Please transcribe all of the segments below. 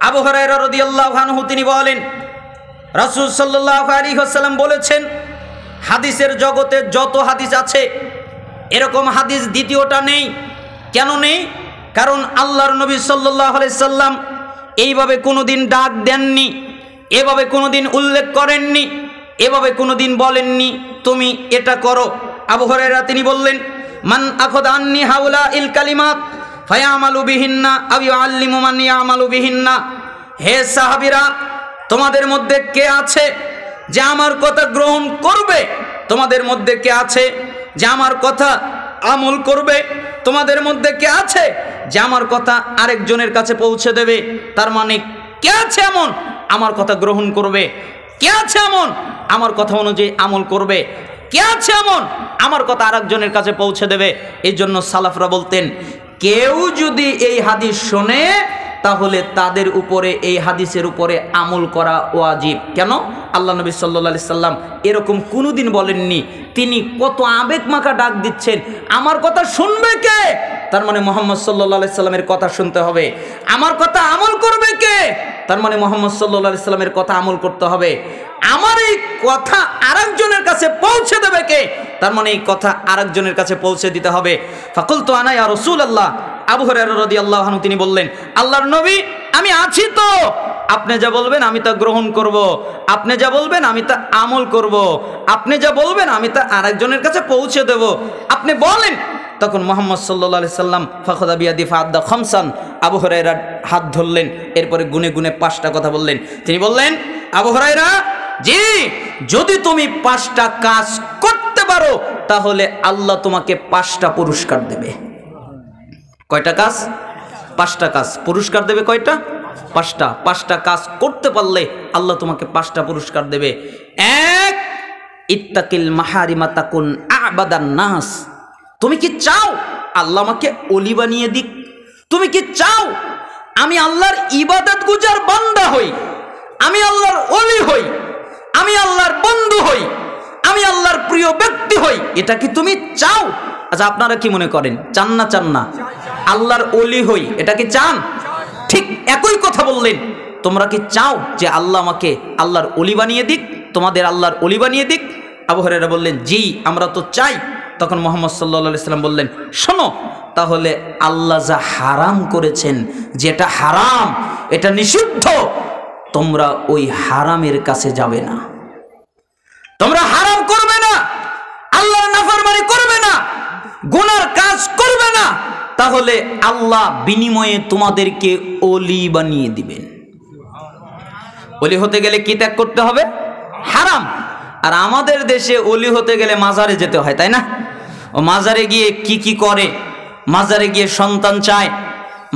আবু হুরায়রা রাদিয়াল্লাহু আনহু তিনি বলেন, রাসূল সাল্লাল্লাহু আলাইহি ওয়াসাল্লাম বলেছেন, হাদিসের জগতে যত হাদিস আছে এরকম হাদিস দ্বিতীয়টা নেই। কেন নেই? কারণ আল্লাহর নবী সাল্লাল্লাহু আলাইহি সাল্লাম এইভাবে কোনোদিন ডাক দেননি, এভাবে কোনোদিন উল্লেখ করেননি, এভাবে কোনোদিন বলেননি তুমি এটা করো। আবু হুরায়রা তিনি বললেন, মান আখাযা আন্নি হাউলা ইল কালিমাত ফায়ামালু বিহিন্না আও ইউআল্লিমু মান ইয়ামালু বিহিন্না। হে সাহাবীরা, তোমাদের মধ্যে কে আছে যে আমার কথা গ্রহণ করবে? তোমাদের মধ্যে কে আছে যে আমার কথা আমল করবে? তোমাদের মধ্যে কে আছে যে আমার কথা আরেকজনের কাছে পৌঁছে দেবে? তার মানে কে আছে এমন আমার কথা গ্রহণ করবে? কে আছে এমন আমার কথা অনুযায়ী আমল করবে? কে আছে এমন আমার কথা আরেকজনের কাছে পৌঁছে দেবে? এই জন্য সালাফরা বলতেন, কেউ যদি এই হাদিস শোনে তাহলে তাদের উপরে এই হাদিসের উপরে আমল করা ওয়াজিব। কেন? আল্লাহ নবী সাল্লাল্লাহু আলাইহি সাল্লাম এরকম কোনোদিন বলেননি। তিনি কত আবেগ মাখা ডাক দিচ্ছেন, আমার কথা শুনবে কে? তার মানে মুহাম্মদ সাল্লাল্লাহু আলাইহি সাল্লামের কথা শুনতে হবে। আমার কথা আমল করবে কে? তার মানে মুহাম্মদ সাল্লাল্লাহু আলাইহি সাল্লামের কথা আমল করতে হবে। আমার এই কথা আরেকজনের কাছে পৌঁছে দেবে কে? তার মানে এই কথা আরেকজনের কাছে পৌঁছে দিতে হবে। ফাকুলতু আনা ইয়া রাসূলুল্লাহ, আবু হুরায়রা রাদিয়াল্লাহু আনহু তিনি বললেন, আল্লাহর নবী আমি আছি তো, আপনি যা বলবেন আমি তা গ্রহণ করব, আপনি যা বলবেন আমি তা আমল করব, আপনি যা বলবেন আমি তা আরেকজনের কাছে পৌঁছে দেব, আপনি বলেন। তখন মুহাম্মদ সাল্লাল্লাহু আলাইহি সাল্লাম ফাখাযা বিয়াদি ফাআদ্দা খামসান, আবু হুরায়রার হাত ধরলেন, এরপরে গুনে গুনে 5টা কথা বললেন। তিনি বললেন, আবু হুরায়রা জি, যদি তুমি 5টা কাজ করতে পারো তাহলে আল্লাহ তোমাকে 5টা পুরস্কার দেবে। কয়টা কাজ? 5টা কাজ। পুরস্কার দেবে কয়টা? 5টা। 5টা কাজ করতে পারলে আল্লাহ তোমাকে 5টা পুরস্কার দেবে। 1, ইত্তাকিল মাহারিমা তাকুন আবাদান নাস। তুমি কি চাও আল্লাহ আমাকে ওলি বানিয়ে দিক? তুমি কি চাও আমি আল্লাহর ইবাদত গুজার বান্দা হই, আমি আল্লাহর ওলি হই, আমি আল্লাহর বন্ধু হই, আমি আল্লাহর প্রিয় ব্যক্তি হই? এটা কি তুমি চাও? আচ্ছা, আপনারা কি মনে করেন, চান না চান না? আল্লাহর ওলি হই, এটা কি চান? ঠিক একই কথা বললেন, তোমরা কি চাও যে আল্লাহ আমাকে আল্লাহর ওলি বানিয়ে দিক, তোমাদের আল্লাহর ওলি বানিয়ে দিক? আবু হুরায়রা বললেন, জি আমরা তো চাই। তখন মুহাম্মদ সাল্লাল্লাহু আলাইহি সাল্লাম বললেন, শোনো, তাহলে আল্লাহ যা হারাম করেছেন, যেটা হারাম, এটা নিষিদ্ধ, তোমরা ওই হারামের কাছে যাবে না, তোমরা হারাম করবে না, আল্লাহর নাফরমানি করবে না, গুনার কাজ করবে না, তাহলে আল্লাহ বিনিময়ে তোমাদেরকে ওলি বানিয়ে দিবেন। ওলি হতে গেলে কি ত্যাগ করতে হবে? হারাম। আর আমাদের দেশে ওলি হতে গেলে মাজারে যেতে হয়, তাই না? ও মাজারে গিয়ে কি কি করে? মাজারে গিয়ে সন্তান চায়,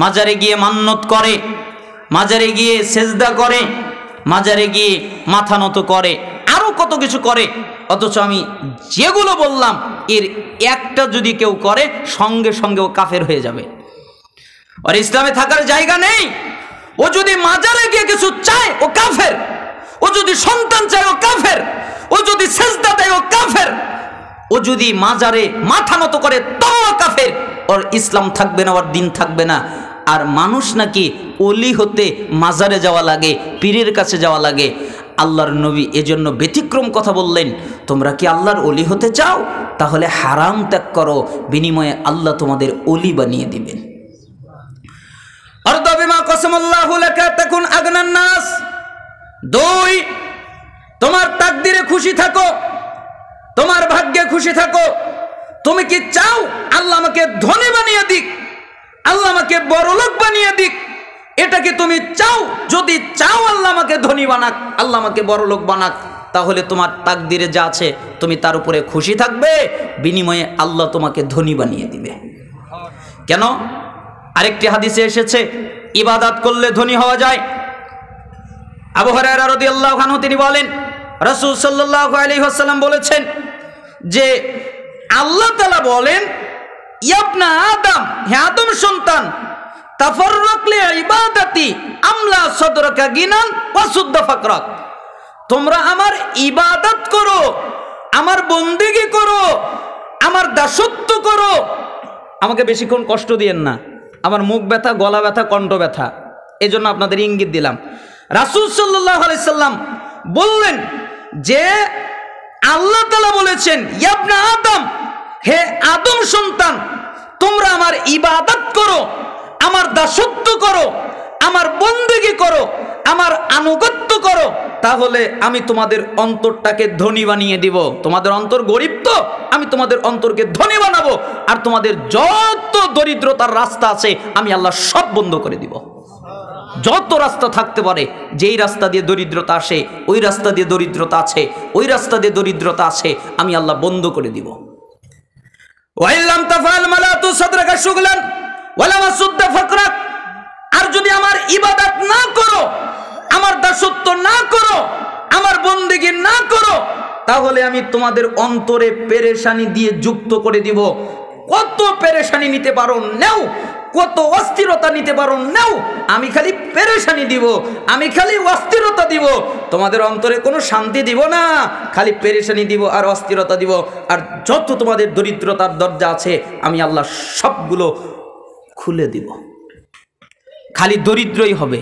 মাজারে গিয়ে মান্নত করে, মাজারে গিয়ে সেজদা করে, মাজারে গিয়ে মাথা নত করে, আরো কত কিছু করে। অথচ আমি যেগুলো বললাম এর একটা যদি কেউ করে সঙ্গে সঙ্গে ও কাফের হয়ে যাবে, আর ইসলামে থাকার জায়গা নেই। ও যদি মাজারে গিয়ে কিছু চায় ও কাফের, ও যদি সন্তান চায় ও কাফের, ও যদি সেজদা দেয় ও কাফের, ও যদি মাজারে মাথা নত করে তও কাফের। ওর ইসলাম থাকবে না, ওর দিন থাকবে না। আর মানুষ নাকি ওলি হতে মাজারে যাওয়া লাগে, পীরের কাছে যাওয়া লাগে। আল্লাহর নবী এজন্য ব্যতিক্রম কথা বললেন, তোমরা কি আল্লাহর ওলি হতে চাও? তাহলে হারাম ত্যাগ করো, বিনিময়ে আল্লাহ তোমাদের ওলি বানিয়ে দিবেন। আরদা বিমা কসমাল্লাহু লাকা তাকুন আগনান নাস। 2, তোমার তাকদিরে খুশি থাকো, তোমার ভাগ্যে খুশি থাকো। তুমি কি চাও আল্লাহ আমাকে ধনী বানিয়ে দিক, আল্লাহ আমাকে বড়লোক বানিয়ে দিক? এটা কি তুমি চাও? যদি চাও আল্লাহ আমাকে ধনী বানাক, আল্লাহ আমাকে বড়লোক বানাক, তাহলে তোমার তাকদিরে যা আছে তুমি তার উপরে খুশি থাকবে, বিনিময়ে আল্লাহ তোমাকে ধনী বানিয়ে দিবে। কেন? আরেকটি হাদিসে এসেছে ইবাদত করলে ধনী হওয়া যায়। আবু হুরায়রা রাদিয়াল্লাহু আনহু তিনি বলেন, রাসূল সাল্লাল্লাহু আলাইহি ওয়াসাল্লাম বলেছেন যে আল্লাহ তাআলা বলেন, ইবনা আদম, হে আদম সন্তান, তাফাররাক লি ইবাদাতি আমলা সাদরাকা গিনান ওয়া সুদ্দ ফাকরাক। তোমরা আমার ইবাদত করো, আমার বন্দেগী করো, আমার দাসত্ব করো। আমাকে বেশিক্ষণ কষ্ট দিয়েন না, আমার মুখ ব্যথা, গলা ব্যথা, কণ্ঠ ব্যথা, এই জন্য আপনাদের ইঙ্গিত দিলাম। রাসূল সাল্লাল্লাহু আলাইহি সাল্লাম বললেন যে আল্লাহ তাআলা বলেছেন, ইয়া আদম, হে আদম সন্তান, তোমরা আমার ইবাদত করো, আমার দাসত্ব করো, আমার বন্দেগী করো, আমার আনুগত্য করো, তাহলে আমি তোমাদের অন্তরটাকে ধনী বানিয়ে দিব। তোমাদের অন্তর গরিব তো, আমি তোমাদের অন্তরকে ধনী বানাবো, আর তোমাদের যত দরিদ্রতার রাস্তা আছে আমি আল্লাহ সব বন্ধ করে দিব। যত রাস্তা থাকতে পারে, যেই রাস্তা দিয়ে দরিদ্রতা আসে, ওই রাস্তা দিয়ে দরিদ্রতা আছে, ওই রাস্তা দিয়ে দরিদ্রতা আছে, আমি আল্লাহ বন্ধ করে দিব। ওয়াইল্লাম তাফআল মালাতু সাদরাকা শুগলান ওয়ালা মাসুদ্দা ফাকরাক, আর যদি আমার ইবাদত না করো, আমার দাসত্ব না করো, আমার বন্দেগী না করো, তাহলে আমি তোমাদের অন্তরে পেরেশানি দিয়ে যুক্ত করে দিব। কত পেরেশানি নিতে পারো নাও, কত অস্থিরতা নিতে পারো নাও, আমি খালি পেরেশানি দিব, আমি খালি অস্থিরতা দিব, তোমাদের অন্তরে কোনো শান্তি দিব না, খালি পেরেশানি দিব আর অস্থিরতা দিব। আর যত তোমাদের দরিদ্রতার দরজা আছে আমি আল্লাহ সবগুলো খুলে দিব। খালি দরিদ্রই হবে,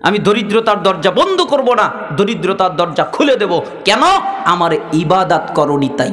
আমি দরিদ্রতার দরজা বন্ধ করব না, দরিদ্রতার দরজা খুলে দেব। কেন? আমার ইবাদত করনি তাই।